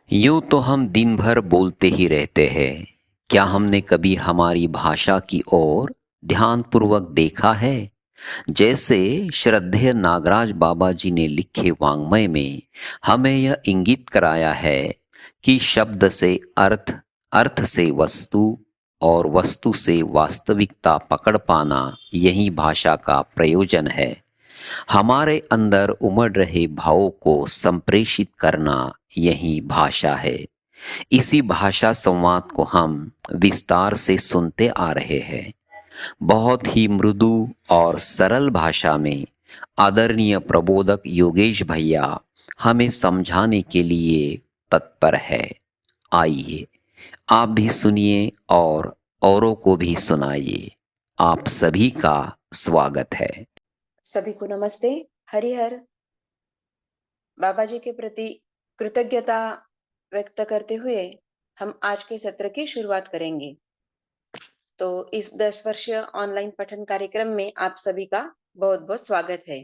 यूं तो हम दिन भर बोलते ही रहते हैं। क्या हमने कभी हमारी भाषा की ओर ध्यानपूर्वक देखा है? जैसे श्रद्धेय नागराज बाबा जी ने लिखे वाङ्मय में हमें यह इंगित कराया है कि शब्द से अर्थ, अर्थ से वस्तु और वस्तु से वास्तविकता पकड़ पाना यही भाषा का प्रयोजन है। हमारे अंदर उमड़ रहे भावों को संप्रेषित करना यही भाषा है। इसी भाषा संवाद को हम विस्तार से सुनते आ रहे हैं। बहुत ही मृदु और सरल भाषा में आदरणीय प्रबोधक योगेश भैया हमें समझाने के लिए तत्पर है। आइए आप भी सुनिए और औरों को भी सुनाइए। आप सभी का स्वागत है। सभी को नमस्ते। हरिहर। बाबा जी के प्रति कृतज्ञता व्यक्त करते हुए हम आज के सत्र की शुरुआत करेंगे। तो इस 10 वर्षीय ऑनलाइन पठन कार्यक्रम में आप सभी का बहुत बहुत स्वागत है।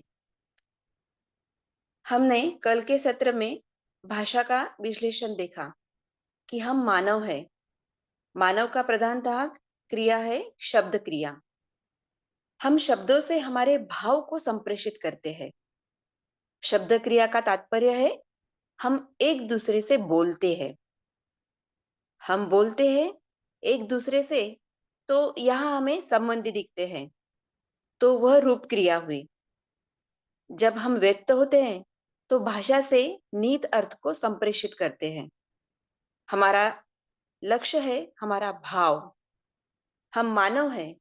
हमने कल के सत्र में भाषा का विश्लेषण देखा कि हम मानव है। मानव का प्रधान भाग क्रिया है, शब्द क्रिया। हम शब्दों से हमारे भाव को संप्रेषित करते हैं। शब्द क्रिया का तात्पर्य है हम एक दूसरे से बोलते हैं। हम बोलते हैं एक दूसरे से, तो यहाँ हमें संबंधी दिखते हैं, तो वह रूप क्रिया हुई। जब हम व्यक्त होते हैं तो भाषा से निहित अर्थ को संप्रेषित करते हैं। हमारा लक्ष्य है हमारा भाव। हम मानव हैं,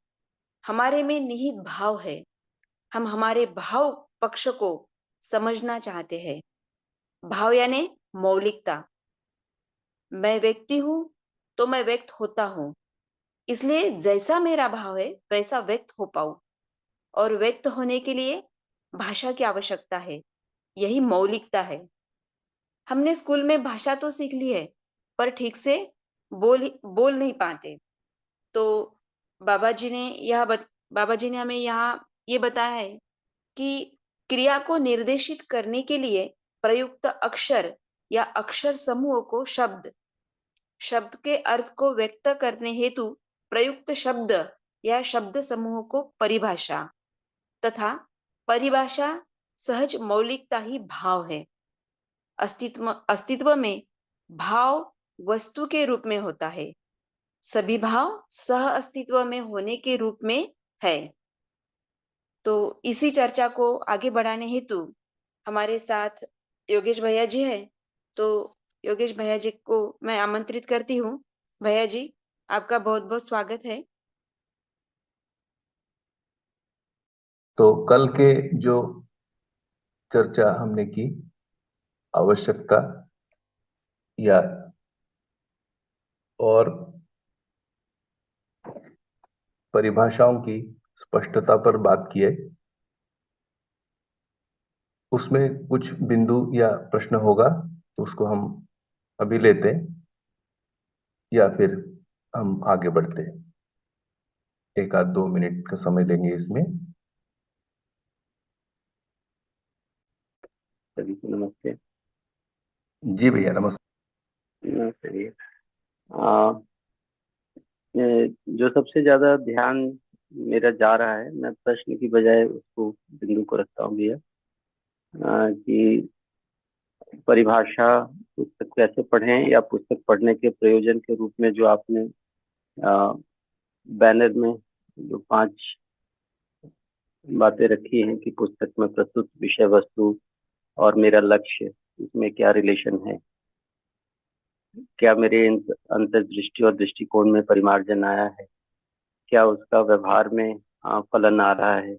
हमारे में निहित भाव है। हम हमारे भाव पक्ष को समझना चाहते हैं। भाव यानी मौलिकता। मैं व्यक्ति हूं तो मैं व्यक्त होता हूं, इसलिए जैसा मेरा भाव है वैसा व्यक्त हो पाऊं। और व्यक्त होने के लिए भाषा की आवश्यकता है। यही मौलिकता है। हमने स्कूल में भाषा तो सीख ली है, पर ठीक से बोल नहीं पाते। तो बाबा जी ने बाबा जी ने हमें यहाँ ये बताया है कि क्रिया को निर्देशित करने के लिए प्रयुक्त अक्षर या अक्षर समूह को शब्द, शब्द के अर्थ को व्यक्त करने हेतु प्रयुक्त शब्द या शब्द समूह को परिभाषा, तथा परिभाषा सहज मौलिकता ही भाव है। अस्तित्व में भाव वस्तु के रूप में होता है। सभी भाव सह अस्तित्व में होने के रूप में है। तो इसी चर्चा को आगे बढ़ाने हेतु हमारे साथ योगेश भैया जी हैं। तो योगेश भैया जी को मैं आमंत्रित करती हूँ। भैया जी, आपका बहुत बहुत स्वागत है। तो कल के जो चर्चा हमने की, आवश्यकता या और परिभाषाओं की स्पष्टता पर बात की है, उसमें कुछ बिंदु या प्रश्न होगा तो उसको हम अभी लेते हैं या फिर हम आगे बढ़ते हैं। 1 आध 2 मिनट का समय लेंगे इसमें। सभी को नमस्ते। जी भैया, नमस्ते। नमस्ते भैया। जो सबसे ज्यादा ध्यान मेरा जा रहा है, मैं प्रश्न की बजाय उसको बिंदु को रखता हूँ भैया, कि परिभाषा पुस्तक कैसे पढ़ें या पुस्तक पढ़ने के प्रयोजन के रूप में जो आपने बैनर में जो 5 बातें रखी हैं कि पुस्तक में प्रस्तुत विषय वस्तु और मेरा लक्ष्य, इसमें क्या रिलेशन है, क्या मेरे अंतर्दृष्टि और दृष्टिकोण में परिमार्जन आया है, क्या उसका व्यवहार में फलन आ रहा है।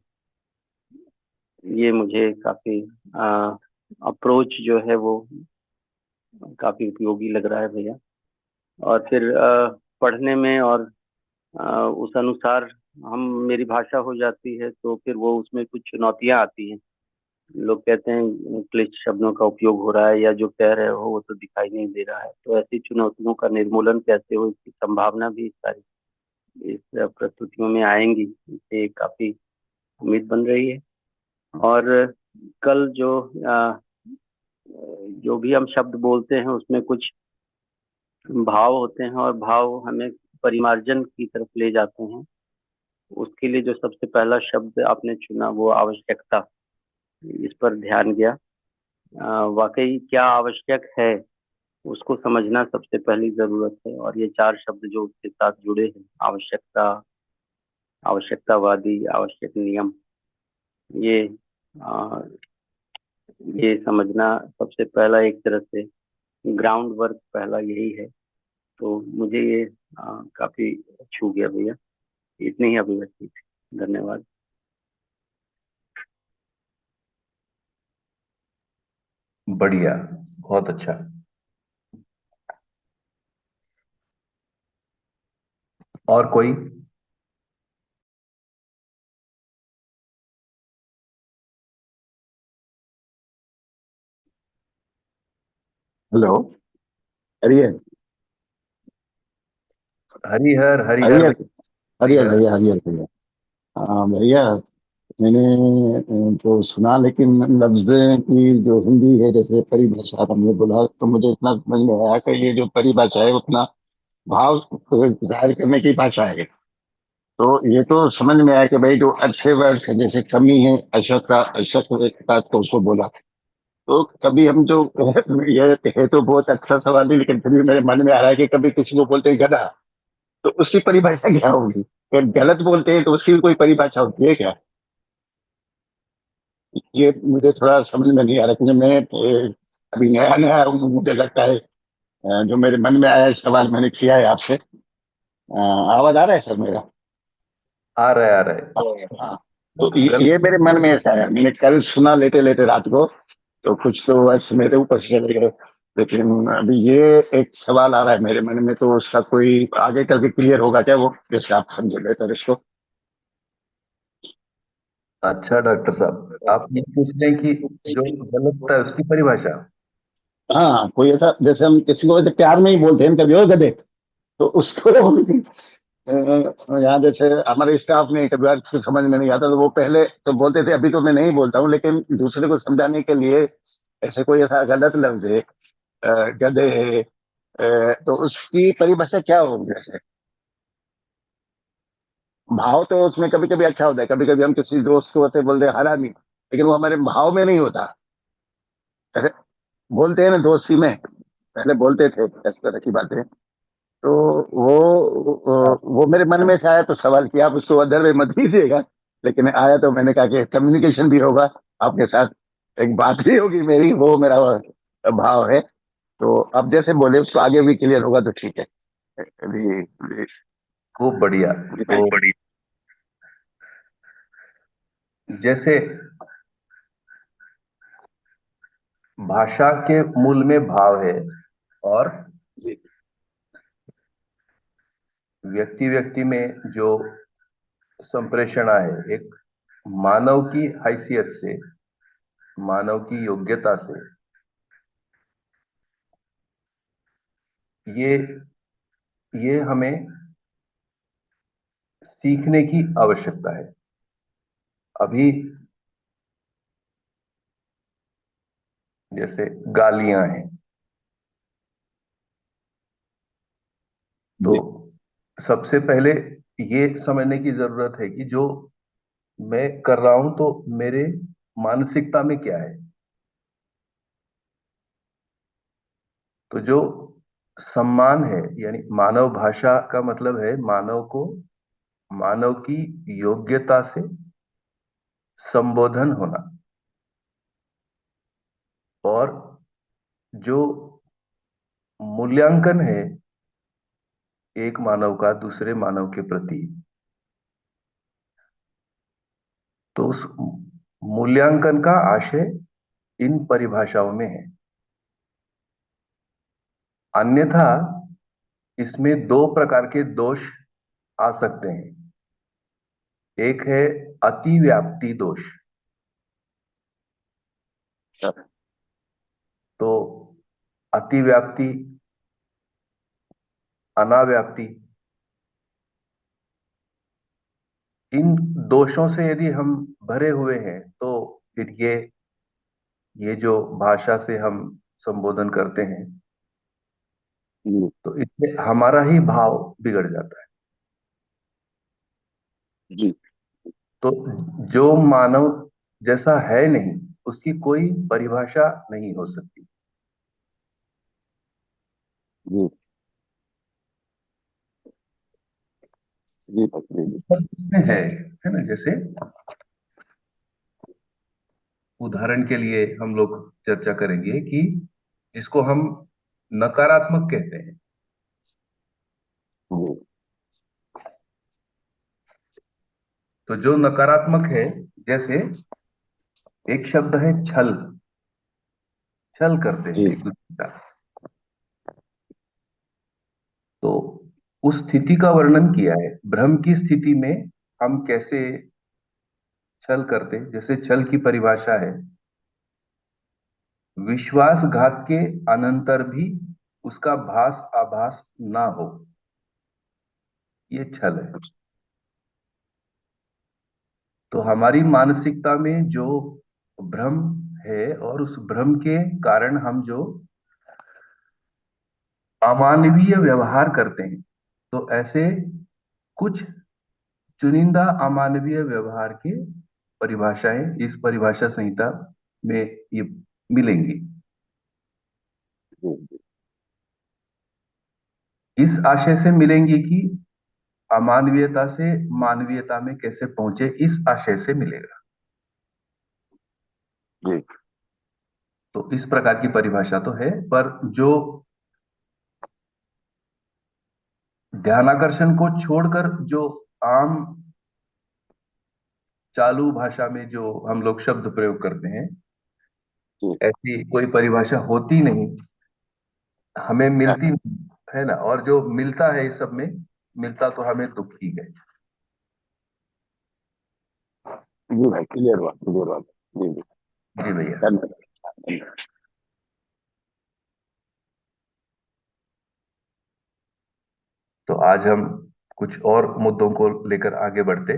ये मुझे काफी अप्रोच जो है वो काफी उपयोगी लग रहा है भैया। और फिर पढ़ने में और उस अनुसार हम मेरी भाषा हो जाती है तो फिर वो उसमें कुछ चुनौतियां आती हैं। लोग कहते हैं क्लिष्ट शब्दों का उपयोग हो रहा है या जो कह रहे हो वो तो दिखाई नहीं दे रहा है। तो ऐसी चुनौतियों का निर्मूलन कैसे हो, इसकी संभावना भी इस प्रस्तुतियों में आएंगी। इससे काफी उम्मीद बन रही है। और कल जो जो भी हम शब्द बोलते हैं उसमें कुछ भाव होते हैं और भाव हमें परिमार्जन की तरफ ले जाते हैं। उसके लिए जो सबसे पहला शब्द आपने चुना वो आवश्यकता, इस पर ध्यान गया। वाकई क्या आवश्यक है उसको समझना सबसे पहली जरूरत है, और ये चार शब्द जो उसके साथ जुड़े हैं, आवश्यकता, आवश्यकतावादी, आवश्यक नियम, ये आ, ये समझना सबसे पहला, एक तरह से ग्राउंड वर्क पहला यही है। तो मुझे ये काफी छू गया भैया। इतनी ही अभिव्यक्ति थी, धन्यवाद। बढ़िया, बहुत अच्छा। और कोई? हेलो। हरिहर। हरिहर हरिहर हरिहर। हरिहर हरिहर। भैया, हरिहर भैया। हाँ भैया, मैंने तो सुना, लेकिन लफ्ज़ की जो हिंदी है, जैसे परिभाषा हमने बोला, तो मुझे इतना समझ में आया कि ये जो परिभाषा है उतना भाव जाहिर करने की भाषा है। तो ये तो समझ में आया कि भाई जो अच्छे वर्ड्स है, जैसे कमी है, अशक्त तो उसको बोला। तो कभी हम जो ये है तो बहुत अच्छा सवाल है, लेकिन फिर भी मेरे मन में आ रहा है कि कभी किसी को बोलते हैं गधा, तो उसकी परिभाषा क्या होगी? अगर गलत बोलते हैं तो उसकी भी कोई परिभाषा होती है क्या? ये मुझे थोड़ा समझ में नहीं आ रहा, क्योंकि मैं अभी नया नया हूं, मुझे लगता है जो मेरे मन में आया है, सवाल मैंने किया है आपसे। आवाज आ रहा है सर मेरा? आ रहा है, आ रहा है। हाँ। तो ये गलत। मेरे मन में ऐसा है, मैंने कल सुना लेटे लेटे रात को, तो कुछ तो वर्ड्स मेरे ऊपर से चले गए। लेकिन अभी ये एक सवाल आ रहा है मेरे मन में, तो उसका कोई आगे चल के क्लियर होगा क्या वो, जैसे आप समझे बेहतर इसको? अच्छा डॉक्टर साहब, आप ये पूछ रहे हैं कि जो गलत है उसकी परिभाषा। हाँ, कोई ऐसा, जैसे हम किसी को ऐसे प्यार में ही बोलते हैं कभी, ओ गधे, तो उसको यहाँ जैसे हमारे स्टाफ में कभी बार कुछ समझ में नहीं आता, तो वो पहले तो बोलते थे, अभी तो मैं नहीं बोलता हूँ, लेकिन दूसरे को समझाने के लिए ऐसे कोई ऐसा गलत लफ्ज है, गधे है, तो उसकी परिभाषा क्या होगी जैसे? भाव तो उसमें कभी कभी अच्छा होता है, कभी कभी हम किसी दोस्त को ऐसे बोलते हैं हरामी, लेकिन वो हमारे भाव में नहीं होता। ऐसे बोलते हैं ना दोस्ती में, पहले बोलते थे इस तरह की बातें। तो वो मेरे मन में से आया, तो सवाल किया, आप उसको अदर में मत लीजिएगा, लेकिन आया तो मैंने कहा कि कम्युनिकेशन भी होगा आपके साथ, एक बात भी होगी मेरी, वो मेरा भाव है। तो अब जैसे बोले उसको आगे भी क्लियर होगा तो ठीक है। अभी खूब बढ़िया। तो जैसे भाषा के मूल में भाव है, और व्यक्ति व्यक्ति में जो संप्रेषणा है, एक मानव की हैसियत से, मानव की योग्यता से, ये ये हमें सीखने की आवश्यकता है। अभी जैसे गालियां हैं, तो सबसे पहले ये समझने की जरूरत है कि जो मैं कर रहा हूं तो मेरे मानसिकता में क्या है। तो जो सम्मान है, यानी मानव भाषा का मतलब है मानव को मानव की योग्यता से संबोधन होना, और जो मूल्यांकन है एक मानव का दूसरे मानव के प्रति, तो उस मूल्यांकन का आशय इन परिभाषाओं में है। अन्यथा इसमें दो प्रकार के दोष आ सकते हैं। एक है अतिव्याप्ति दोष। तो अतिव्याप्ति, अनाव्याप्ति, इन दोषों से यदि हम भरे हुए हैं तो फिर ये ये जो भाषा से हम संबोधन करते हैं, जी तो इससे हमारा ही भाव बिगड़ जाता है। जी तो जो मानव जैसा है नहीं, उसकी कोई परिभाषा नहीं हो सकती। जी जी जी जी सब इसमें है ना। जैसे उदाहरण के लिए हम लोग चर्चा करेंगे कि जिसको हम नकारात्मक कहते हैं, जी तो जो नकारात्मक है, जैसे एक शब्द है छल। छल करते हैं जी एक दूसरे का। तो उस स्थिति का वर्णन किया है, भ्रम की स्थिति में हम कैसे छल करते हैं। जैसे छल की परिभाषा है, विश्वासघात के अनंतर भी उसका भास आभास ना हो, ये छल है। तो हमारी मानसिकता में जो भ्रम है, और उस भ्रम के कारण हम जो अमानवीय व्यवहार करते हैं, तो ऐसे कुछ चुनिंदा अमानवीय व्यवहार की परिभाषाएं इस परिभाषा संहिता में ये मिलेंगी। जी इस आशय से मिलेंगी कि अमानवीयता से मानवीयता में कैसे पहुंचे, इस आशय से मिलेगा। जी तो इस प्रकार की परिभाषा तो है, पर जो ध्यानाकर्षण को छोड़कर जो आम चालू भाषा में जो हम लोग शब्द प्रयोग करते हैं, जी ऐसी कोई परिभाषा होती नहीं, हमें मिलती नहीं, है ना। और जो मिलता है इस सब में, मिलता तो हमें दुख ही है। जी भाई, क्लियर हुआ। जी जी, जी भैया। धन्यवाद धन्यवाद। तो आज हम कुछ और मुद्दों को लेकर आगे बढ़ते।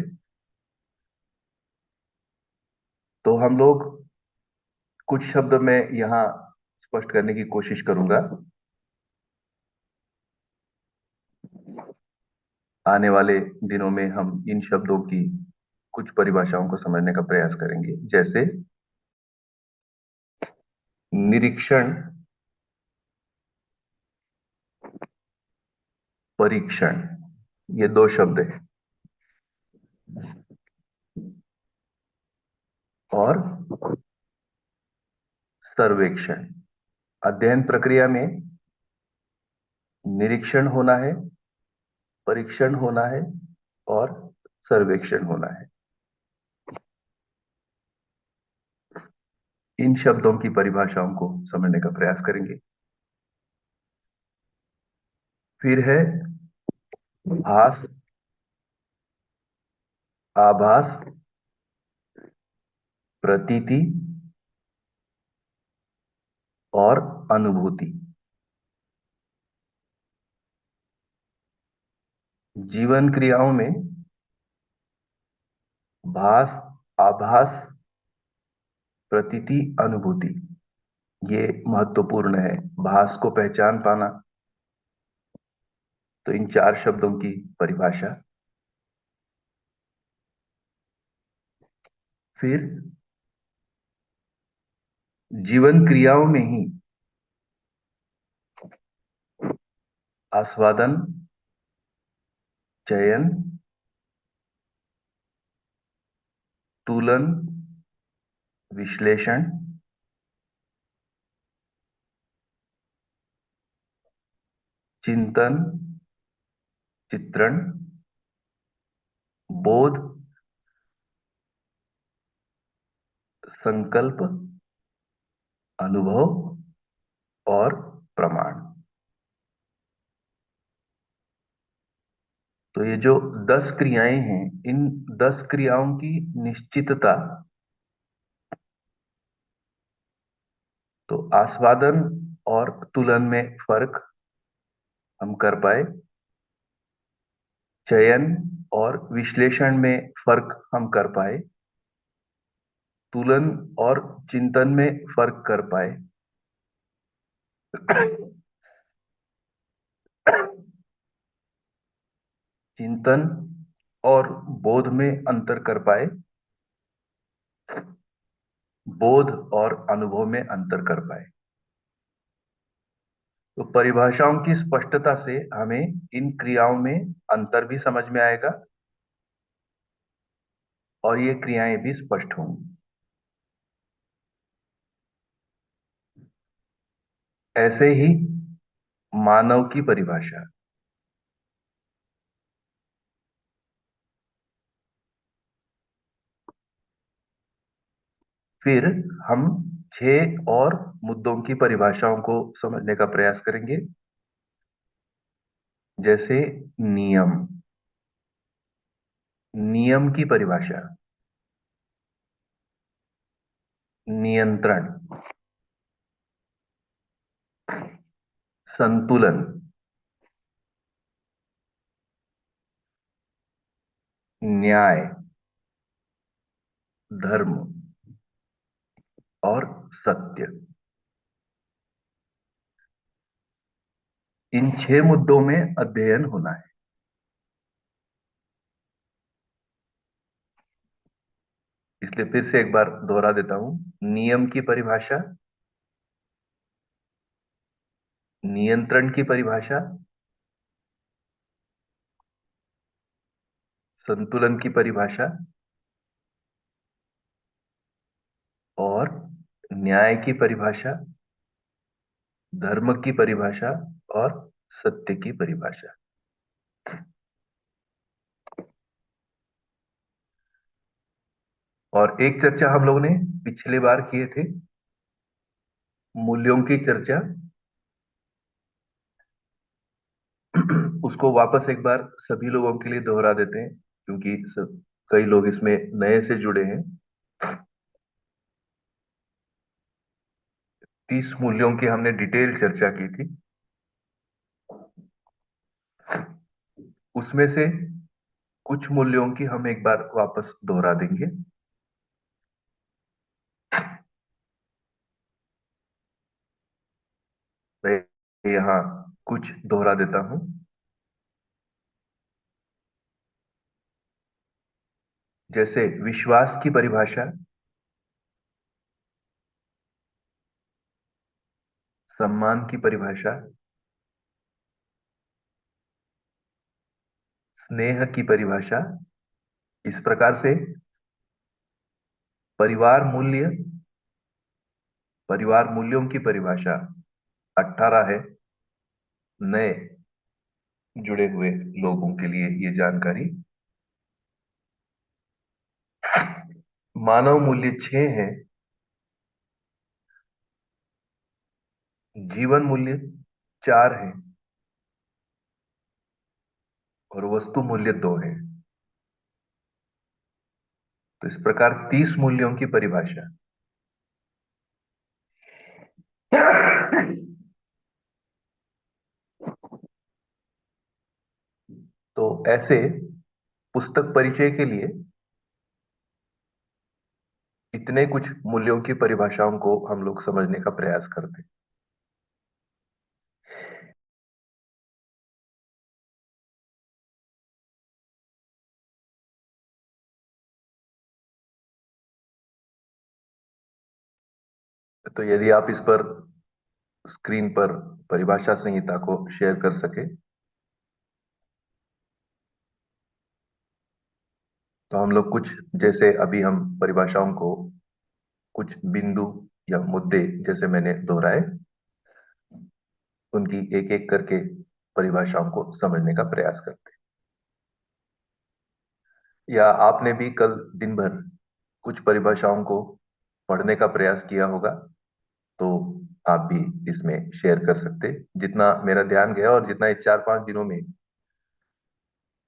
तो हम लोग कुछ शब्द मैं यहाँ स्पष्ट करने की कोशिश करूंगा। आने वाले दिनों में हम इन शब्दों की कुछ परिभाषाओं को समझने का प्रयास करेंगे। जैसे निरीक्षण, परीक्षण, ये दो शब्द हैं। और सर्वेक्षण, अध्ययन प्रक्रिया में निरीक्षण होना है, परीक्षण होना है, और सर्वेक्षण होना है। इन शब्दों की परिभाषाओं को समझने का प्रयास करेंगे। फिर है भास, आभास, प्रतीति और अनुभूति। जीवन क्रियाओं में भास, आभास, प्रतीति, अनुभूति, ये महत्वपूर्ण है। भास को पहचान पाना, तो इन चार शब्दों की परिभाषा। फिर जीवन क्रियाओं में ही आस्वादन, चयन, तुलन, विश्लेषण, चिंतन, चित्रण, बोध, संकल्प, अनुभव और प्रमाण। तो ये जो 10 क्रियाएं हैं, इन 10 क्रियाओं की निश्चितता, तो आस्वादन और तुलन में फर्क हम कर पाए, चयन और विश्लेषण में फर्क हम कर पाए, तुलन और चिंतन में फर्क कर पाए, चिंतन और बोध में अंतर कर पाए, बोध और अनुभव में अंतर कर पाए। तो परिभाषाओं की स्पष्टता से हमें इन क्रियाओं में अंतर भी समझ में आएगा और ये क्रियाएं भी स्पष्ट होंगी। ऐसे ही मानव की परिभाषा, फिर हम 6 और मुद्दों की परिभाषाओं को समझने का प्रयास करेंगे, जैसे नियम, नियम की परिभाषा, नियंत्रण, संतुलन, न्याय, धर्म और सत्य। इन 6 मुद्दों में अध्ययन होना है। इसलिए फिर से एक बार दोहरा देता हूं। नियम की परिभाषा, नियंत्रण की परिभाषा, संतुलन की परिभाषा और न्याय की परिभाषा, धर्म की परिभाषा और सत्य की परिभाषा। और एक चर्चा हम लोगों ने पिछले बार किए थे, मूल्यों की चर्चा। उसको वापस एक बार सभी लोगों के लिए दोहरा देते हैं, क्योंकि कई लोग इसमें नए से जुड़े हैं। 30 मूल्यों की हमने डिटेल चर्चा की थी। उसमें से कुछ मूल्यों की हम एक बार वापस दोहरा देंगे। मैं यहाँ कुछ दोहरा देता हूं, जैसे विश्वास की परिभाषा, सम्मान की परिभाषा, स्नेह की परिभाषा। इस प्रकार से परिवार मूल्य, परिवार मूल्यों की परिभाषा 18 है। नए जुड़े हुए लोगों के लिए ये जानकारी। मानव मूल्य 6 है, जीवन मूल्य 4 है और वस्तु मूल्य 2 है। तो इस प्रकार 30 मूल्यों की परिभाषा। तो ऐसे पुस्तक परिचय के लिए इतने कुछ मूल्यों की परिभाषाओं को हम लोग समझने का प्रयास करते हैं। तो यदि आप इस पर स्क्रीन पर परिभाषा संहिता को शेयर कर सके तो हम लोग कुछ, जैसे अभी हम परिभाषाओं को कुछ बिंदु या मुद्दे जैसे मैंने दोहराए, उनकी एक एक करके परिभाषाओं को समझने का प्रयास करते हैं। या आपने भी कल दिन भर कुछ परिभाषाओं को पढ़ने का प्रयास किया होगा, तो आप भी इसमें शेयर कर सकते। जितना मेरा ध्यान गया और जितना इस 4-5 दिनों में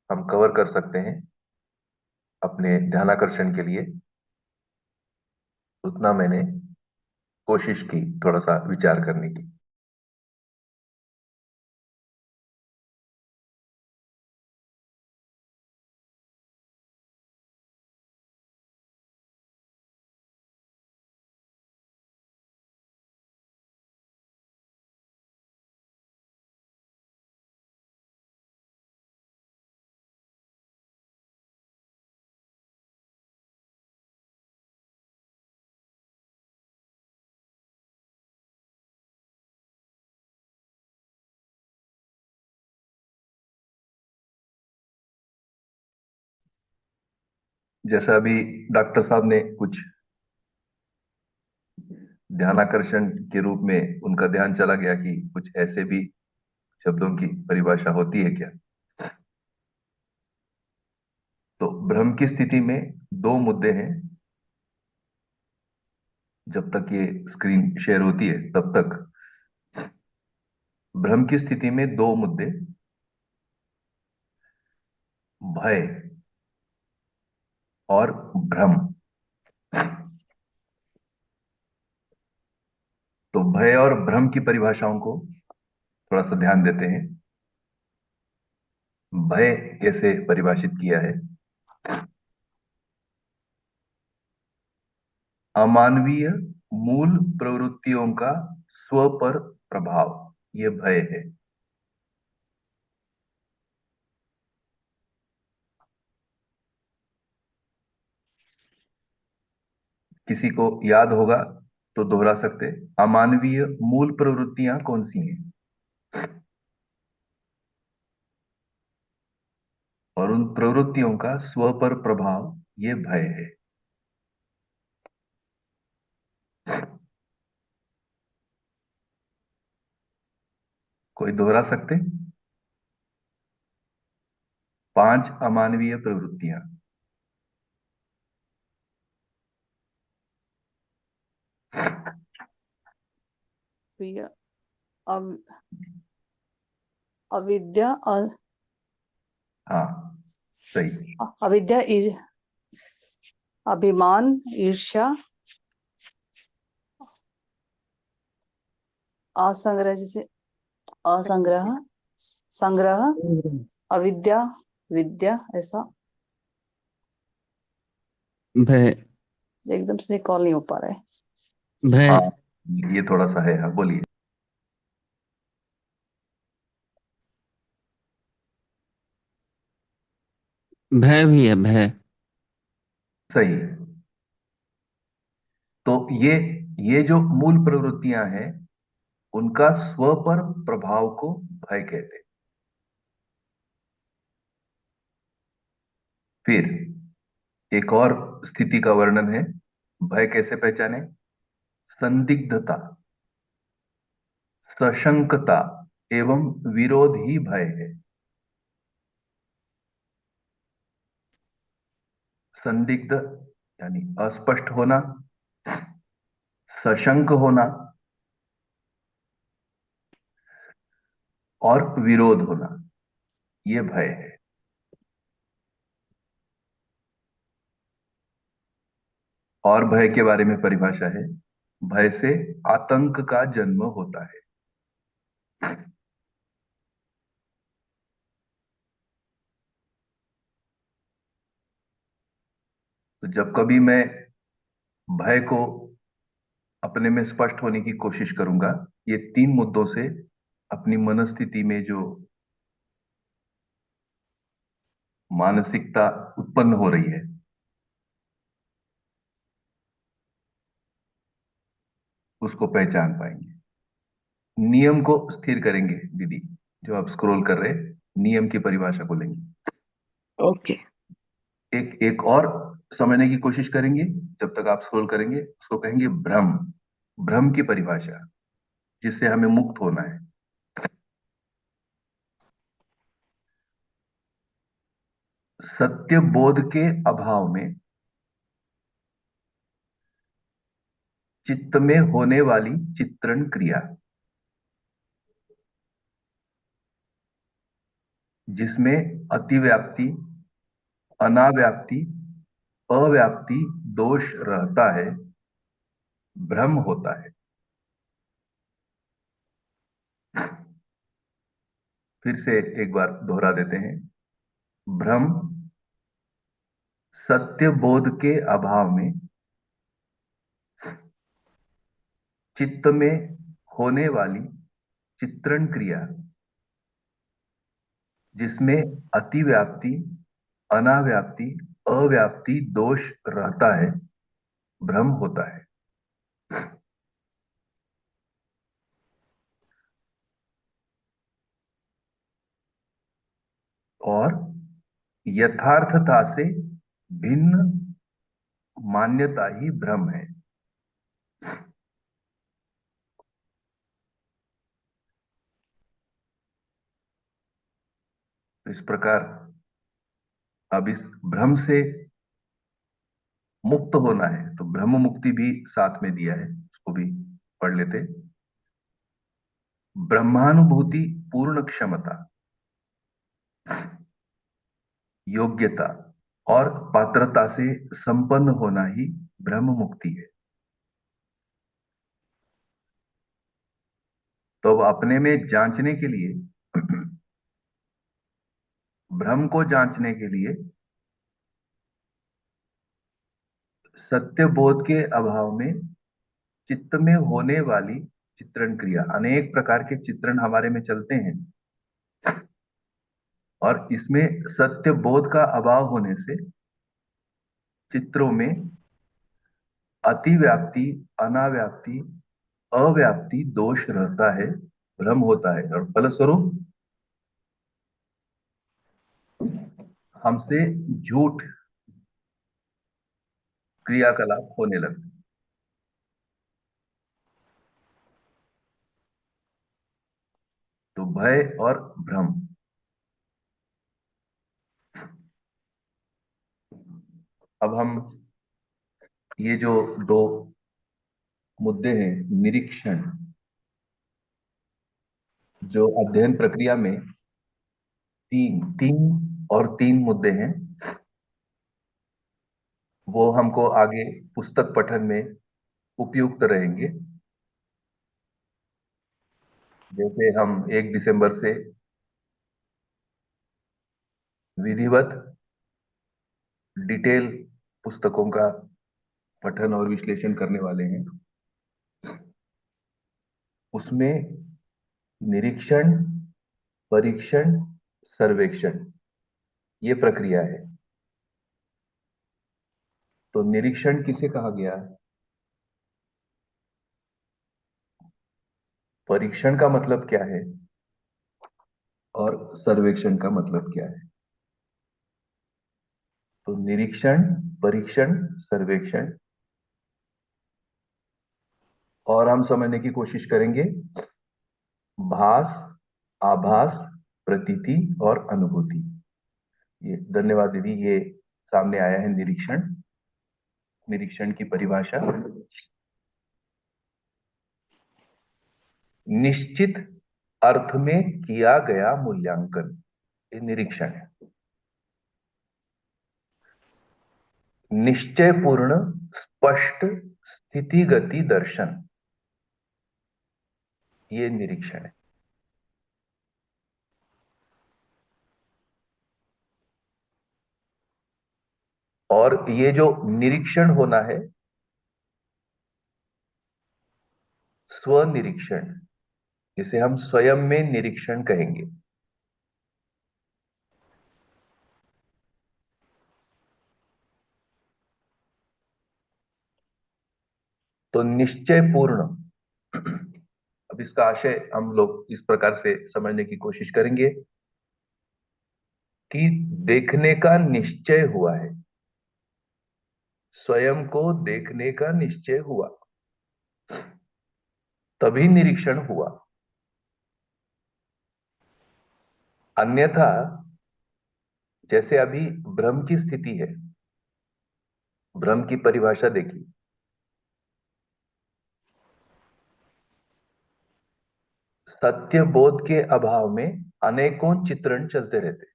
हम कवर कर सकते हैं अपने ध्यानाकर्षण के लिए, उतना मैंने कोशिश की थोड़ा सा विचार करने की। जैसा अभी डॉक्टर साहब ने कुछ ध्यानाकर्षण के रूप में उनका ध्यान चला गया कि कुछ ऐसे भी शब्दों की परिभाषा होती है क्या। तो भ्रम की स्थिति में दो मुद्दे हैं। जब तक ये स्क्रीन शेयर होती है तब तक भ्रम की स्थिति में दो मुद्दे, भय और भ्रम। तो भय और भ्रम की परिभाषाओं को थोड़ा सा ध्यान देते हैं। भय कैसे परिभाषित किया है? अमानवीय मूल प्रवृत्तियों का स्व पर प्रभाव, ये भय है। किसी को याद होगा तो दोहरा सकते। अमानवीय मूल प्रवृत्तियां कौन सी हैं और उन प्रवृत्तियों का स्व पर प्रभाव, ये भय है। कोई दोहरा सकते? 5 अमानवीय प्रवृत्तियां। प्रिय अव, अविद्या हाँ, सही। अविद्या अभिमान, ईर्ष्या, असंग्रह, जैसे असंग्रह, संग्रह, अविद्या, विद्या, ऐसा भय। एकदम से कॉल नहीं हो पा रहा है। भय। हाँ, ये थोड़ा सा है। हाँ, बोलिए। भय भी है, भय। सही। तो ये जो मूल प्रवृत्तियां हैं उनका स्व पर प्रभाव को भय कहते हैं। फिर एक और स्थिति का वर्णन है। भय कैसे पहचाने? संदिग्धता, सशंकता एवं विरोध ही भय है। संदिग्ध यानी अस्पष्ट होना, सशंक होना और विरोध होना, ये भय है। और भय के बारे में परिभाषा है, भय से आतंक का जन्म होता है। तो जब कभी मैं भय को अपने में स्पष्ट होने की कोशिश करूंगा, ये 3 मुद्दों से अपनी मनस्थिति में जो मानसिकता उत्पन्न हो रही है उसको पहचान पाएंगे। नियम को स्थिर करेंगे दीदी, जो आप स्क्रॉल कर रहे हैं, नियम की परिभाषा को लेंगे। ओके। एक एक और समझने की कोशिश करेंगे। जब तक आप स्क्रॉल करेंगे उसको कहेंगे भ्रम। भ्रम की परिभाषा, जिससे हमें मुक्त होना है। सत्य बोध के अभाव में चित्त में होने वाली चित्रण क्रिया, जिसमें अतिव्याप्ति, अनाव्याप्ति, अव्याप्ति दोष रहता है, भ्रम होता है। फिर से एक बार दोहरा देते हैं। भ्रम सत्य बोध के अभाव में चित्त में होने वाली चित्रण क्रिया, जिसमें अतिव्याप्ति, अनाव्याप्ति, अव्याप्ति दोष रहता है, भ्रम होता है। और यथार्थता से भिन्न मान्यता ही भ्रम है। इस प्रकार अब इस भ्रम से मुक्त होना है तो ब्रह्म मुक्ति भी साथ में दिया है, उसको भी पढ़ लेते। ब्रह्मानुभूति, पूर्ण क्षमता, योग्यता और पात्रता से संपन्न होना ही ब्रह्म मुक्ति है। तो अब अपने में जांचने के लिए भ्रम को जांचने के लिए सत्य बोध के अभाव में चित्त में होने वाली चित्रण क्रिया, अनेक प्रकार के चित्रण हमारे में चलते हैं और इसमें सत्य बोध का अभाव होने से चित्रों में अतिव्याप्ति, अनाव्याप्ति, अव्याप्ति दोष रहता है, भ्रम होता है और फलस्वरूप हमसे झूठ क्रियाकलाप होने लगते। तो भय और भ्रम, अब हम ये जो दो मुद्दे हैं, निरीक्षण, जो अध्ययन प्रक्रिया में तीन तीन और तीन मुद्दे हैं, वो हमको आगे पुस्तक पठन में उपयुक्त रहेंगे। जैसे हम 1 दिसंबर से विधिवत डिटेल पुस्तकों का पठन और विश्लेषण करने वाले हैं। उसमें निरीक्षण, परीक्षण, सर्वेक्षण, ये प्रक्रिया है। तो निरीक्षण किसे कहा गया? परीक्षण का मतलब क्या है और सर्वेक्षण का मतलब क्या है? तो निरीक्षण, परीक्षण, सर्वेक्षण, और हम समझने की कोशिश करेंगे भास, आभास, प्रतीति और अनुभूति। ये धन्यवाद दीदी, ये सामने आया है निरीक्षण, निरीक्षण की परिभाषा। निश्चित अर्थ में किया गया मूल्यांकन, ये निरीक्षण है। निश्चयपूर्ण, स्पष्ट, स्थितिगति दर्शन, ये निरीक्षण है। और ये जो निरीक्षण होना है, स्वनिरीक्षण, जिसे हम स्वयं में निरीक्षण कहेंगे। तो निश्चयपूर्ण, अब इसका आशय हम लोग इस प्रकार से समझने की कोशिश करेंगे कि देखने का निश्चय हुआ है, स्वयं को देखने का निश्चय हुआ, तभी निरीक्षण हुआ। अन्यथा, जैसे अभी भ्रम की स्थिति है, भ्रम की परिभाषा देखिए, सत्य बोध के अभाव में अनेकों चित्रण चलते रहते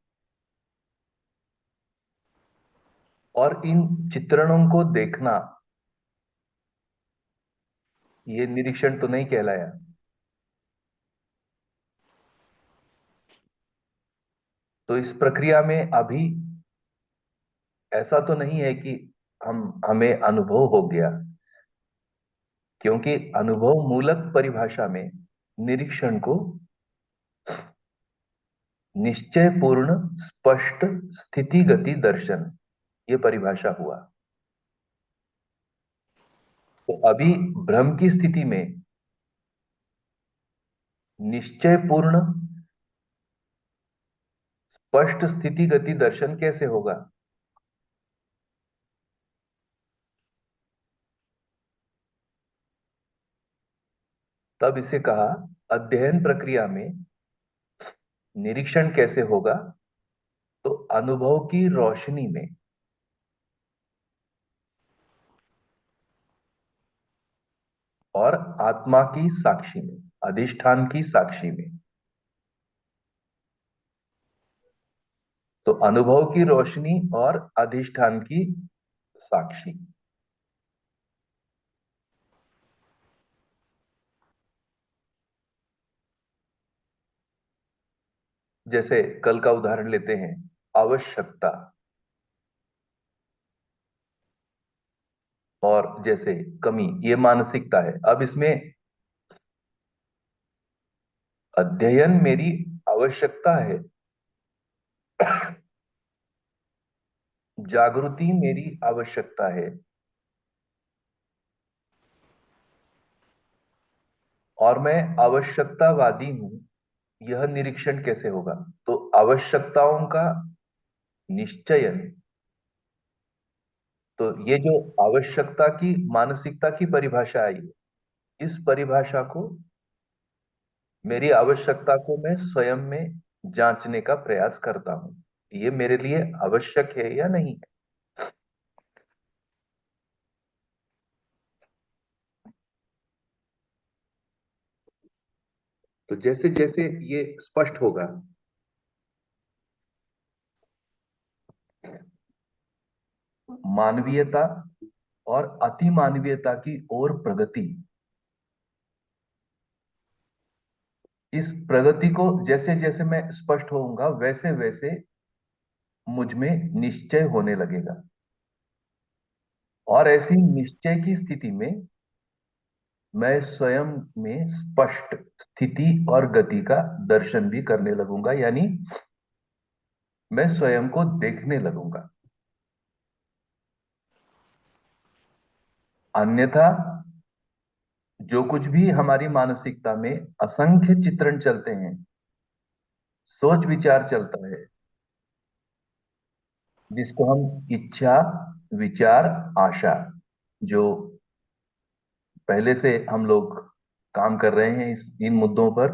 और इन चित्रणों को देखना, ये निरीक्षण तो नहीं कहलाया। तो इस प्रक्रिया में अभी ऐसा तो नहीं है कि हमें अनुभव हो गया, क्योंकि अनुभव मूलक परिभाषा में निरीक्षण को निश्चयपूर्ण, स्पष्ट, स्थितिगति दर्शन, ये परिभाषा हुआ। तो अभी भ्रम की स्थिति में निश्चयपूर्ण, स्पष्ट, स्थितिगति दर्शन कैसे होगा? तब इसे कहा अध्ययन प्रक्रिया में निरीक्षण कैसे होगा, तो अनुभव की रोशनी में और आत्मा की साक्षी में, अधिष्ठान की साक्षी में। तो अनुभव की रोशनी और अधिष्ठान की साक्षी। जैसे कल का उदाहरण लेते हैं, आवश्यकता, और जैसे कमी, ये मानसिकता है। अब इसमें अध्ययन मेरी आवश्यकता है, जागृति मेरी आवश्यकता है, और मैं आवश्यकतावादी हूं। यह निरीक्षण कैसे होगा? तो आवश्यकताओं का निश्चयन। तो ये जो आवश्यकता की मानसिकता की परिभाषा आई है, इस परिभाषा को, मेरी आवश्यकता को मैं स्वयं में जांचने का प्रयास करता हूं, ये मेरे लिए आवश्यक है या नहीं है। तो जैसे जैसे ये स्पष्ट होगा, मानवीयता और अति मानवीयता की ओर प्रगति, इस प्रगति को जैसे जैसे मैं स्पष्ट होऊंगा, वैसे वैसे मुझ में निश्चय होने लगेगा। और ऐसी निश्चय की स्थिति में मैं स्वयं में स्पष्ट स्थिति और गति का दर्शन भी करने लगूंगा, यानी मैं स्वयं को देखने लगूंगा। अन्यथा जो कुछ भी हमारी मानसिकता में असंख्य चित्रण चलते हैं, सोच विचार चलता है, जिसको हम इच्छा, विचार, आशा, जो पहले से हम लोग काम कर रहे हैं इन मुद्दों पर,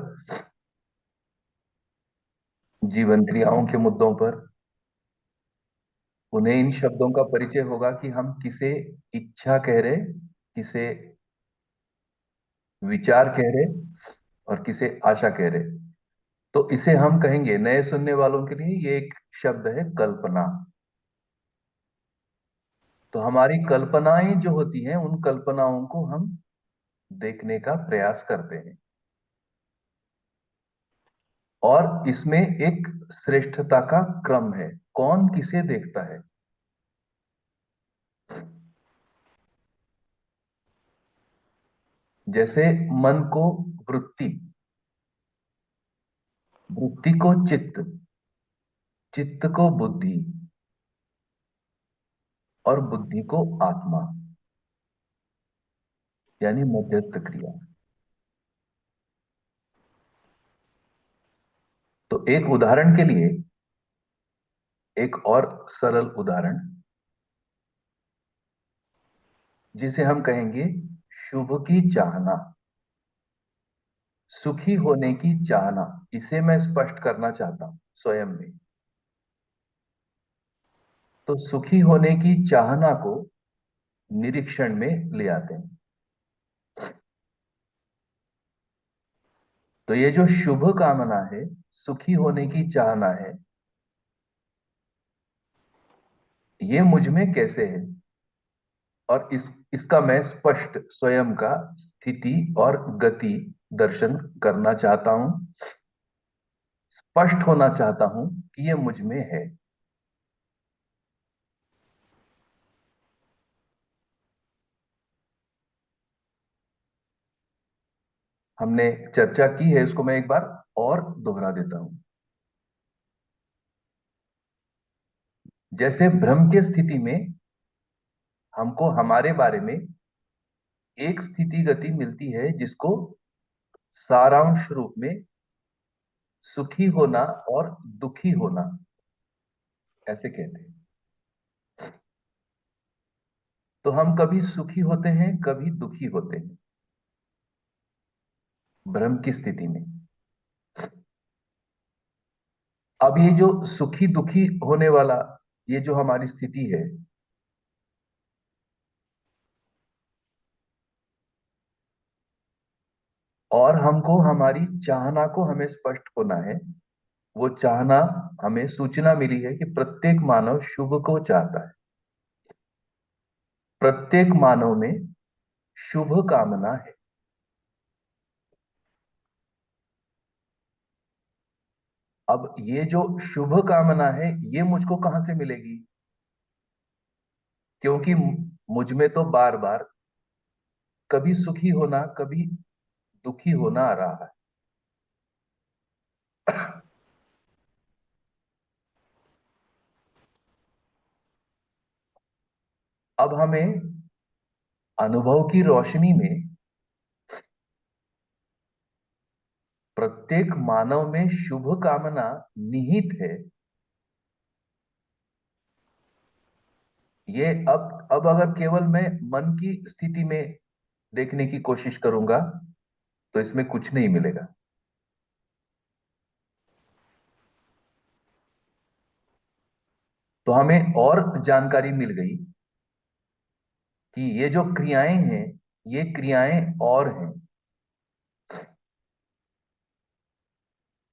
जीवन क्रियाओं के मुद्दों पर, उन्हें इन शब्दों का परिचय होगा कि हम किसे इच्छा कह रहे, किसे विचार कह रहे, और किसे आशा कह रहे। तो इसे हम कहेंगे, नए सुनने वालों के लिए ये एक शब्द है, कल्पना। तो हमारी कल्पनाएं जो होती हैं, उन कल्पनाओं को हम देखने का प्रयास करते हैं, और इसमें एक श्रेष्ठता का क्रम है, कौन किसे देखता है। जैसे मन को वृत्ति, वृत्ति को चित्त, चित्त को बुद्धि, और बुद्धि को आत्मा, यानी मध्यस्थ क्रिया। तो एक उदाहरण के लिए, एक और सरल उदाहरण, जिसे हम कहेंगे शुभ की चाहना, सुखी होने की चाहना। इसे मैं स्पष्ट करना चाहता हूं स्वयं में। तो सुखी होने की चाहना को निरीक्षण में ले आते हैं। तो ये जो शुभ कामना है, सुखी होने की चाहना है, ये मुझ में कैसे है, और इसका मैं स्पष्ट स्वयं का स्थिति और गति दर्शन करना चाहता हूं, स्पष्ट होना चाहता हूं कि ये मुझ में है। हमने चर्चा की है, इसको मैं एक बार और दोहरा देता हूं। जैसे भ्रम की स्थिति में हमको हमारे बारे में एक स्थिति गति मिलती है, जिसको सारांश रूप में सुखी होना और दुखी होना ऐसे कहते हैं। तो हम कभी सुखी होते हैं, कभी दुखी होते हैं। भ्रम की स्थिति में। अब ये जो सुखी दुखी होने वाला ये जो हमारी स्थिति है, और हमको हमारी चाहना को हमें स्पष्ट होना है। वो चाहना, हमें सूचना मिली है कि प्रत्येक मानव शुभ को चाहता है। प्रत्येक मानव में शुभ कामना है। अब ये जो शुभ कामना है ये मुझको कहां से मिलेगी? क्योंकि मुझ में तो बार बार कभी सुखी होना कभी दुखी होना आ रहा है। अब हमें अनुभव की रोशनी में प्रत्येक मानव में शुभ कामना निहित है। ये अब अगर केवल मैं मन की स्थिति में देखने की कोशिश करूंगा तो इसमें कुछ नहीं मिलेगा। तो हमें और जानकारी मिल गई कि ये जो क्रियाएं हैं ये क्रियाएं और हैं।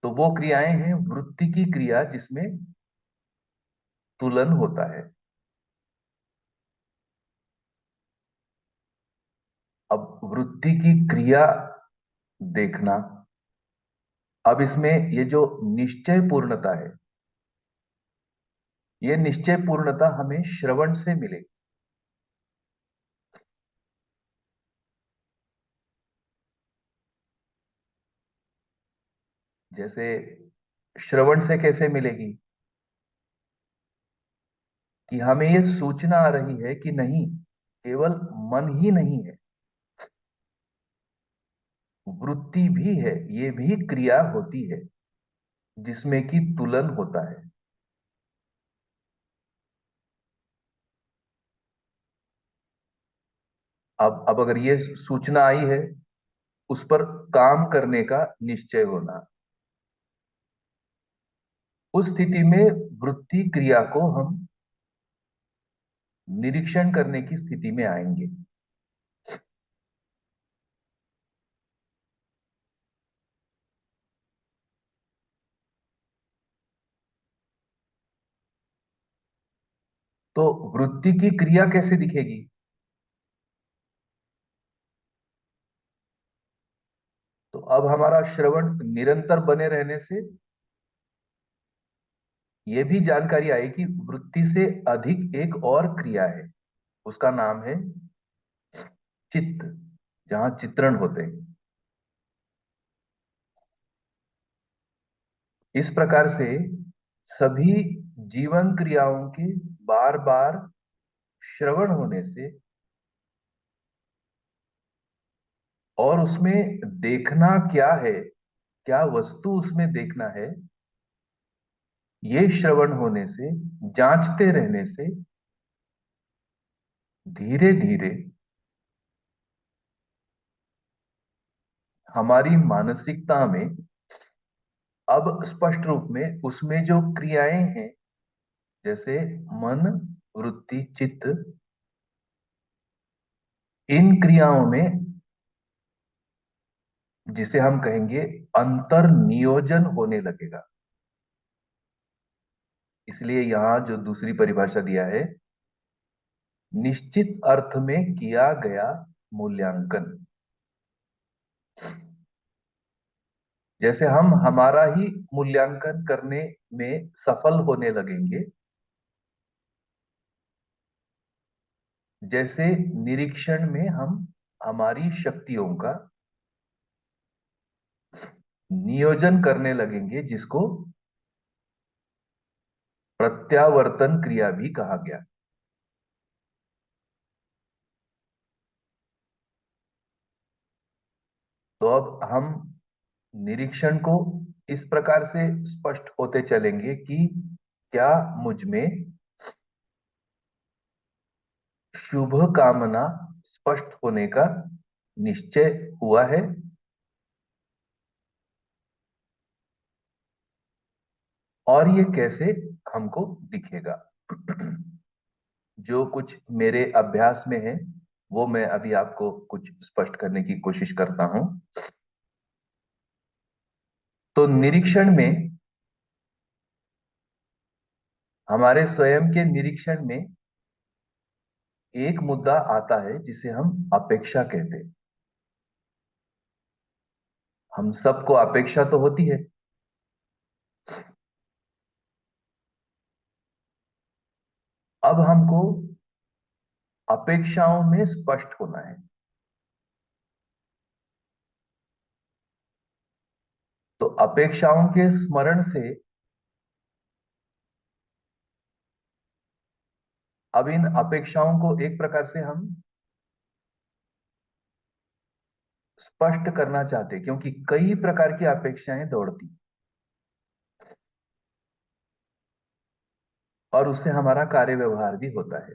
तो वो क्रियाएं हैं वृत्ति की क्रिया जिसमें तुलन होता है। अब वृत्ति की क्रिया देखना, अब इसमें ये जो निश्चय पूर्णता है ये निश्चय पूर्णता हमें श्रवण से मिलेगी। जैसे श्रवण से कैसे मिलेगी? कि हमें ये सूचना आ रही है कि नहीं, केवल मन ही नहीं है, वृत्ति भी है, ये भी क्रिया होती है जिसमें कि तुलन होता है। अब अगर ये सूचना आई है, उस पर काम करने का निश्चय होना, उस स्थिति में वृत्ति क्रिया को हम निरीक्षण करने की स्थिति में आएंगे। तो वृत्ति की क्रिया कैसे दिखेगी? तो अब हमारा श्रवण निरंतर बने रहने से यह भी जानकारी आई कि वृत्ति से अधिक एक और क्रिया है, उसका नाम है चित्त, जहां चित्रण होते हैं। इस प्रकार से सभी जीवन क्रियाओं के बार बार श्रवण होने से और उसमें देखना क्या है, क्या वस्तु उसमें देखना है, ये श्रवण होने से, जांचते रहने से धीरे धीरे हमारी मानसिकता में अब स्पष्ट रूप में उसमें जो क्रियाएं हैं, जैसे मन, वृत्ति, चित्त, इन क्रियाओं में जिसे हम कहेंगे अंतर नियोजन होने लगेगा। इसलिए यहां जो दूसरी परिभाषा दिया है, निश्चित अर्थ में किया गया मूल्यांकन। जैसे हम हमारा ही मूल्यांकन करने में सफल होने लगेंगे, जैसे निरीक्षण में हम हमारी शक्तियों का नियोजन करने लगेंगे, जिसको प्रत्यावर्तन क्रिया भी कहा गया। तो अब हम निरीक्षण को इस प्रकार से स्पष्ट होते चलेंगे कि क्या मुझ में शुभ कामना स्पष्ट होने का निश्चय हुआ है, और ये कैसे हमको दिखेगा। जो कुछ मेरे अभ्यास में है वो मैं अभी आपको कुछ स्पष्ट करने की कोशिश करता हूं। तो निरीक्षण में, हमारे स्वयं के निरीक्षण में एक मुद्दा आता है जिसे हम अपेक्षा कहते हैं। हम सबको अपेक्षा तो होती है। अब हमको अपेक्षाओं में स्पष्ट होना है। तो अपेक्षाओं के स्मरण से अब इन अपेक्षाओं को एक प्रकार से हम स्पष्ट करना चाहते हैं, क्योंकि कई प्रकार की अपेक्षाएं दौड़ती और उससे हमारा कार्य व्यवहार भी होता है।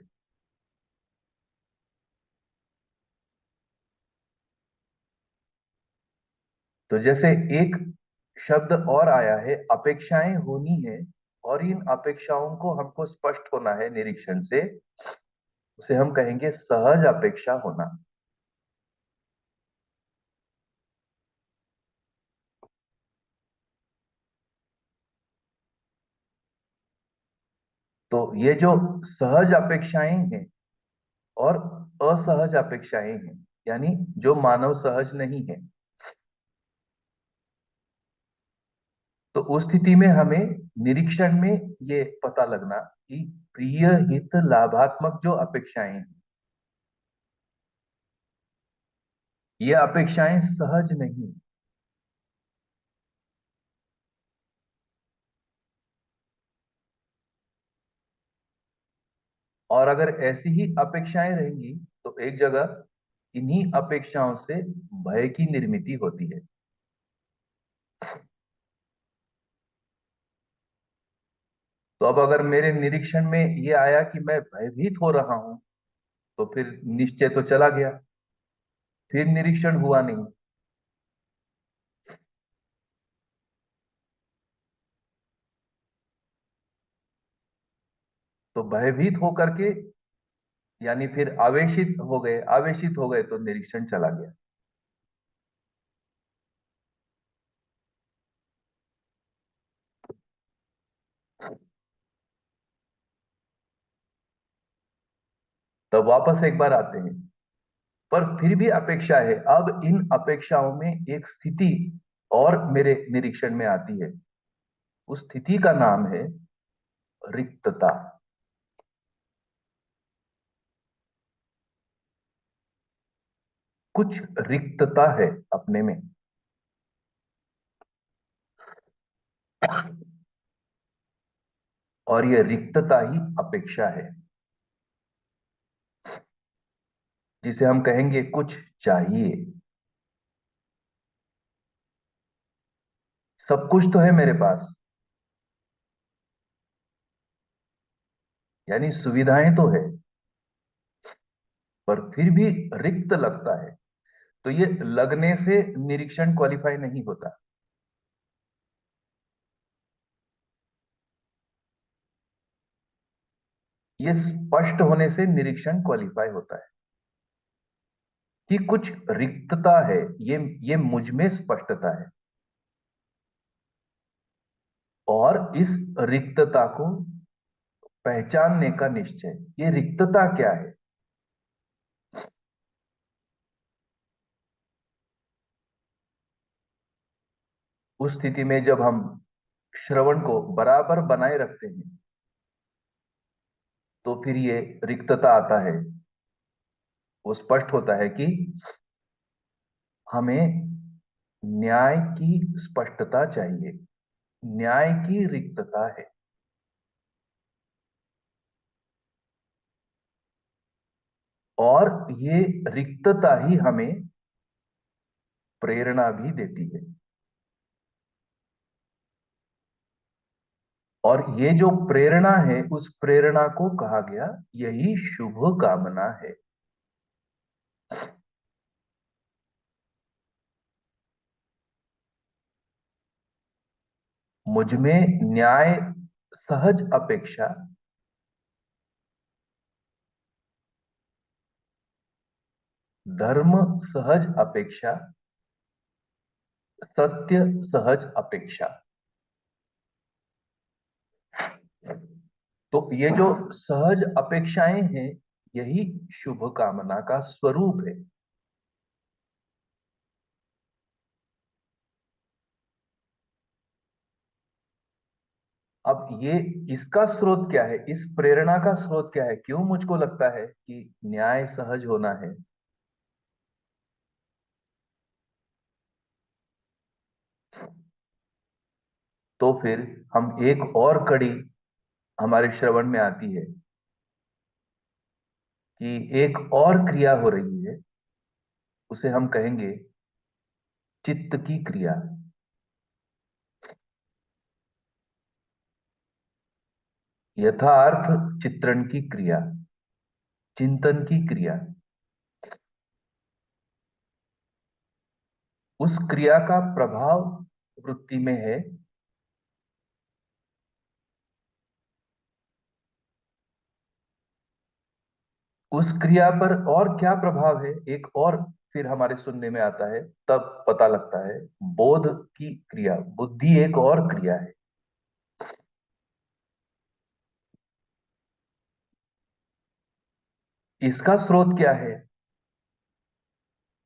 तो जैसे एक शब्द और आया है, अपेक्षाएं होनी है, और इन अपेक्षाओं को हमको स्पष्ट होना है निरीक्षण से, उसे हम कहेंगे सहज अपेक्षा होना। तो ये जो सहज अपेक्षाएं हैं और असहज अपेक्षाएं हैं, यानी जो मानव सहज नहीं है, तो उस स्थिति में हमें निरीक्षण में ये पता लगना कि प्रिय हित लाभात्मक जो अपेक्षाएं हैं, ये अपेक्षाएं सहज नहीं। और अगर ऐसी ही अपेक्षाएं रहेंगी तो एक जगह इन्हीं अपेक्षाओं से भय की निर्मिति होती है। तो अब अगर मेरे निरीक्षण में ये आया कि मैं भयभीत हो रहा हूं, तो फिर निश्चय तो चला गया, फिर निरीक्षण हुआ नहीं। तो भयभीत होकर के, यानी फिर आवेशित हो गए तो निरीक्षण चला गया। तो वापस एक बार आते हैं, पर फिर भी अपेक्षा है। अब इन अपेक्षाओं में एक स्थिति और मेरे निरीक्षण में आती है। उस स्थिति का नाम है रिक्तता। कुछ रिक्तता है अपने में। और यह रिक्तता ही अपेक्षा है, जिसे हम कहेंगे कुछ चाहिए। सब कुछ तो है मेरे पास, यानी सुविधाएं तो है, पर फिर भी रिक्त लगता है। तो ये लगने से निरीक्षण क्वालिफाई नहीं होता। ये स्पष्ट होने से निरीक्षण क्वालिफाई होता है कि कुछ रिक्तता है। ये मुझ में स्पष्टता है, और इस रिक्तता को पहचानने का निश्चय। ये रिक्तता क्या है? उस स्थिति में जब हम श्रवण को बराबर बनाए रखते हैं, तो फिर ये रिक्तता आता है। वो स्पष्ट होता है कि हमें न्याय की स्पष्टता चाहिए, न्याय की रिक्तता है। और ये रिक्तता ही हमें प्रेरणा भी देती है। और ये जो प्रेरणा है, उस प्रेरणा को कहा गया यही शुभ कामना है। मुझमें न्याय सहज अपेक्षा धर्म सहज अपेक्षा सत्य सहज अपेक्षा। तो ये जो सहज अपेक्षाएं हैं यही शुभ कामना का स्वरूप है। अब ये इसका स्रोत क्या है, इस प्रेरणा का स्रोत क्या है, क्यों मुझको लगता है कि न्याय सहज होना है? तो फिर हम एक और कड़ी हमारे श्रवण में आती है कि एक और क्रिया हो रही है, उसे हम कहेंगे चित्त की क्रिया। यथार्थ चित्रण की क्रिया, चिंतन की क्रिया। उस क्रिया का प्रभाव वृत्ति में है। उस क्रिया पर और क्या प्रभाव है, एक और फिर हमारे सुनने में आता है, तब पता लगता है बोध की क्रिया, बुद्धि एक और क्रिया है। इसका स्रोत क्या है?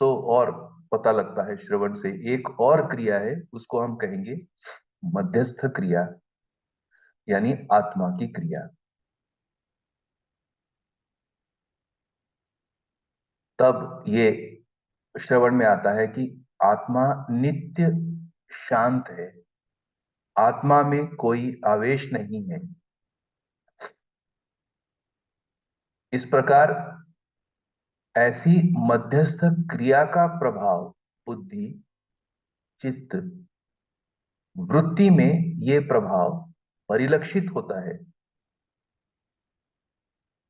तो और पता लगता है श्रवण से एक और क्रिया है, उसको हम कहेंगे मध्यस्थ क्रिया, यानी आत्मा की क्रिया। तब ये श्रवण में आता है कि आत्मा नित्य शांत है, आत्मा में कोई आवेश नहीं है। इस प्रकार ऐसी मध्यस्थ क्रिया का प्रभाव बुद्धि, चित्त, वृत्ति में ये प्रभाव परिलक्षित होता है।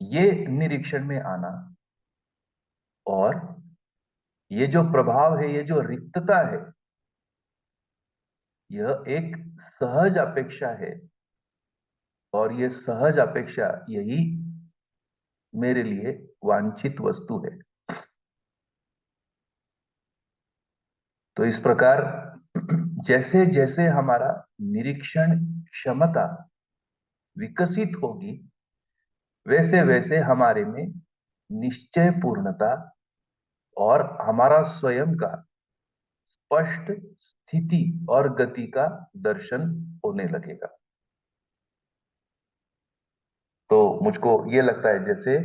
ये निरीक्षण में आना और ये जो प्रभाव है, ये जो रिक्तता है, यह एक सहज अपेक्षा है। और ये सहज अपेक्षा यही मेरे लिए वांछित वस्तु है। तो इस प्रकार जैसे जैसे हमारा निरीक्षण क्षमता विकसित होगी, वैसे वैसे हमारे में निश्चय पूर्णता और हमारा स्वयं का स्पष्ट स्थिति और गति का दर्शन होने लगेगा। तो मुझको ये लगता है जैसे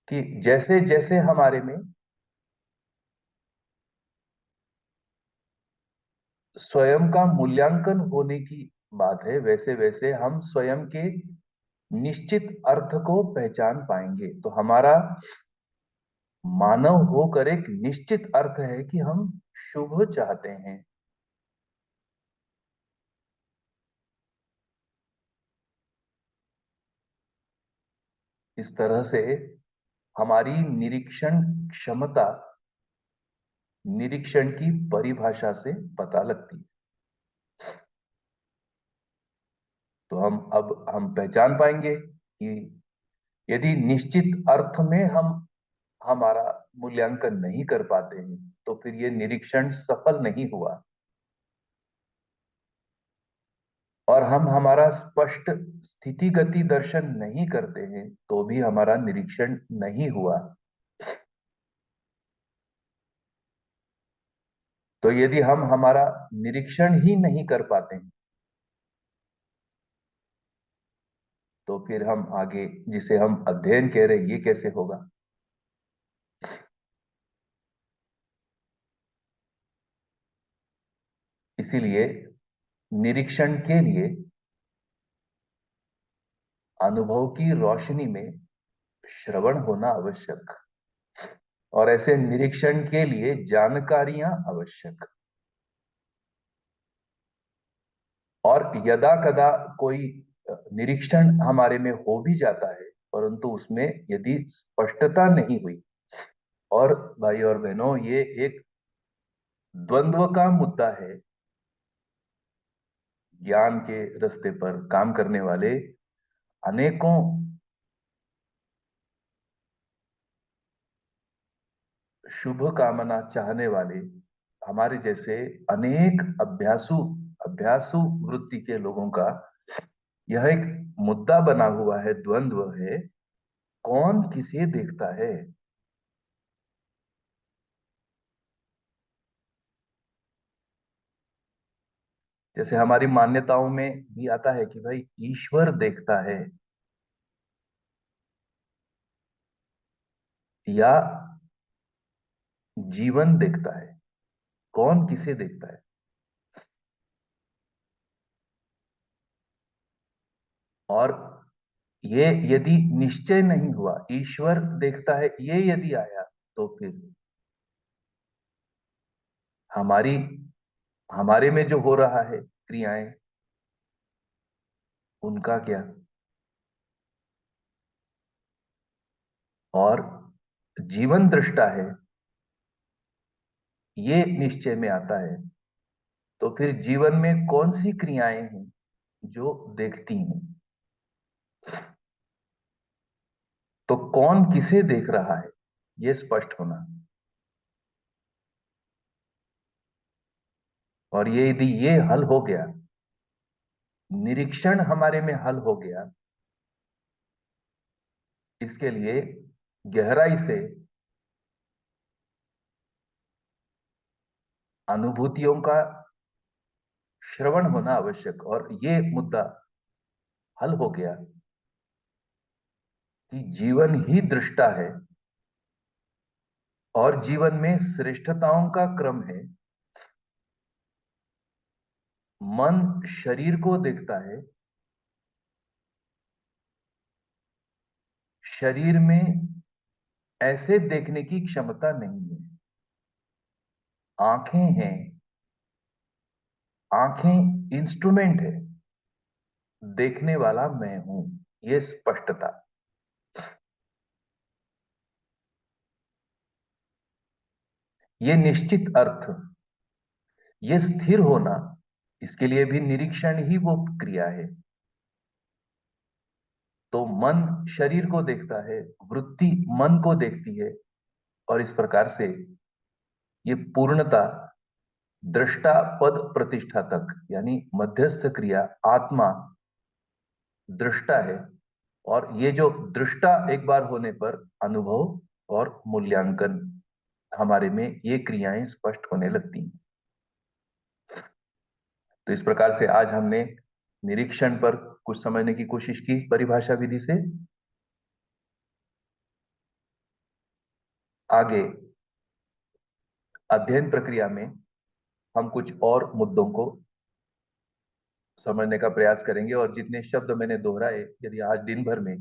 कि जैसे जैसे हमारे में स्वयं का मूल्यांकन होने की बात है, वैसे वैसे हम स्वयं के निश्चित अर्थ को पहचान पाएंगे। तो हमारा मानव होकर एक निश्चित अर्थ है कि हम शुभ चाहते हैं। इस तरह से हमारी निरीक्षण क्षमता निरीक्षण की परिभाषा से पता लगती है। तो हम पहचान पाएंगे कि यदि निश्चित अर्थ में हम हमारा मूल्यांकन नहीं कर पाते हैं तो फिर ये निरीक्षण सफल नहीं हुआ। और हम हमारा स्पष्ट स्थिति गति दर्शन नहीं करते हैं तो भी हमारा निरीक्षण नहीं हुआ। तो यदि हम हमारा निरीक्षण ही नहीं कर पाते हैं तो फिर हम आगे जिसे हम अध्ययन कह रहे हैं ये कैसे होगा? इसीलिए निरीक्षण के लिए अनुभव की रोशनी में श्रवण होना आवश्यक, और ऐसे निरीक्षण के लिए जानकारियां आवश्यक। और यदा कदा कोई निरीक्षण हमारे में हो भी जाता है, परंतु उसमें यदि स्पष्टता नहीं हुई, और भाई और बहनों ये एक द्वंद्व का मुद्दा है। ज्ञान के रास्ते पर काम करने वाले अनेकों शुभ कामना चाहने वाले हमारे जैसे अनेक अभ्यासु वृत्ति के लोगों का यह एक मुद्दा बना हुआ है, द्वंद्व है, कौन किसे देखता है। जैसे हमारी मान्यताओं में भी आता है कि भाई ईश्वर देखता है या जीवन देखता है, कौन किसे देखता है। और ये यदि निश्चय नहीं हुआ ईश्वर देखता है, ये यदि आया तो फिर हमारे में जो हो रहा है क्रियाएं, उनका क्या। और जीवन दृष्टा है, ये निश्चय में आता है, तो फिर जीवन में कौन सी क्रियाएं हैं जो देखती हैं। तो कौन किसे देख रहा है, ये स्पष्ट होना। और ये यदि ये हल हो गया, निरीक्षण हमारे में हल हो गया, इसके लिए गहराई से अनुभूतियों का श्रवण होना आवश्यक। और ये मुद्दा हल हो गया कि जीवन ही दृष्टा है और जीवन में श्रेष्ठताओं का क्रम है। मन शरीर को देखता है, शरीर में ऐसे देखने की क्षमता नहीं है। आंखें हैं, आंखें इंस्ट्रूमेंट है, देखने वाला मैं हूं, ये स्पष्टता। ये निश्चित अर्थ, ये स्थिर होना, इसके लिए भी निरीक्षण ही वो क्रिया है। तो मन शरीर को देखता है, वृत्ति मन को देखती है, और इस प्रकार से ये पूर्णता दृष्टा पद प्रतिष्ठा तक, यानी मध्यस्थ क्रिया आत्मा दृष्टा है। और ये जो दृष्टा एक बार होने पर अनुभव और मूल्यांकन हमारे में ये क्रियाएं स्पष्ट होने लगती हैं। तो इस प्रकार से आज हमने निरीक्षण पर कुछ समझने की कोशिश की परिभाषा विधि से। आगे अध्ययन प्रक्रिया में हम कुछ और मुद्दों को समझने का प्रयास करेंगे। और जितने शब्द मैंने दोहराए, यदि आज दिन भर में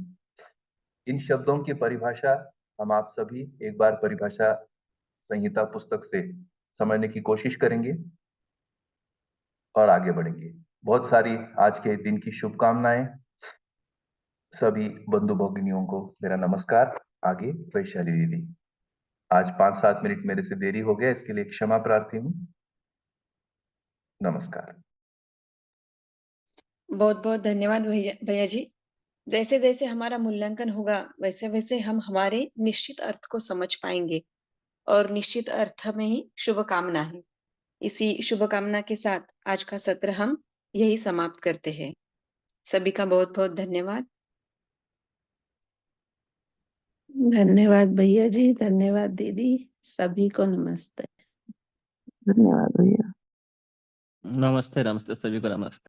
इन शब्दों की परिभाषा हम आप सभी एक बार परिभाषा संहिता पुस्तक से समझने की कोशिश करेंगे और आगे बढ़ेंगे। बहुत सारी आज के दिन की शुभकामनाएं। सभी बंधु भगिनियों को मेरा नमस्कार। आगे वैशाली दीदी, आज 5-7 मिनट मेरे से देरी हो गया, इसके लिए क्षमा प्रार्थी हूँ। नमस्कार। बहुत बहुत धन्यवाद भैया जी। जैसे जैसे हमारा मूल्यांकन होगा, वैसे वैसे हम हमारे निश्चित अर्थ को समझ पाएंगे, और निश्चित अर्थ में ही शुभकामना है। इसी शुभकामना के साथ आज का सत्र हम यही समाप्त करते हैं। सभी का बहुत बहुत धन्यवाद। धन्यवाद भैया जी, धन्यवाद दीदी, सभी को नमस्ते। धन्यवाद भैया। नमस्ते नमस्ते सभी को नमस्ते।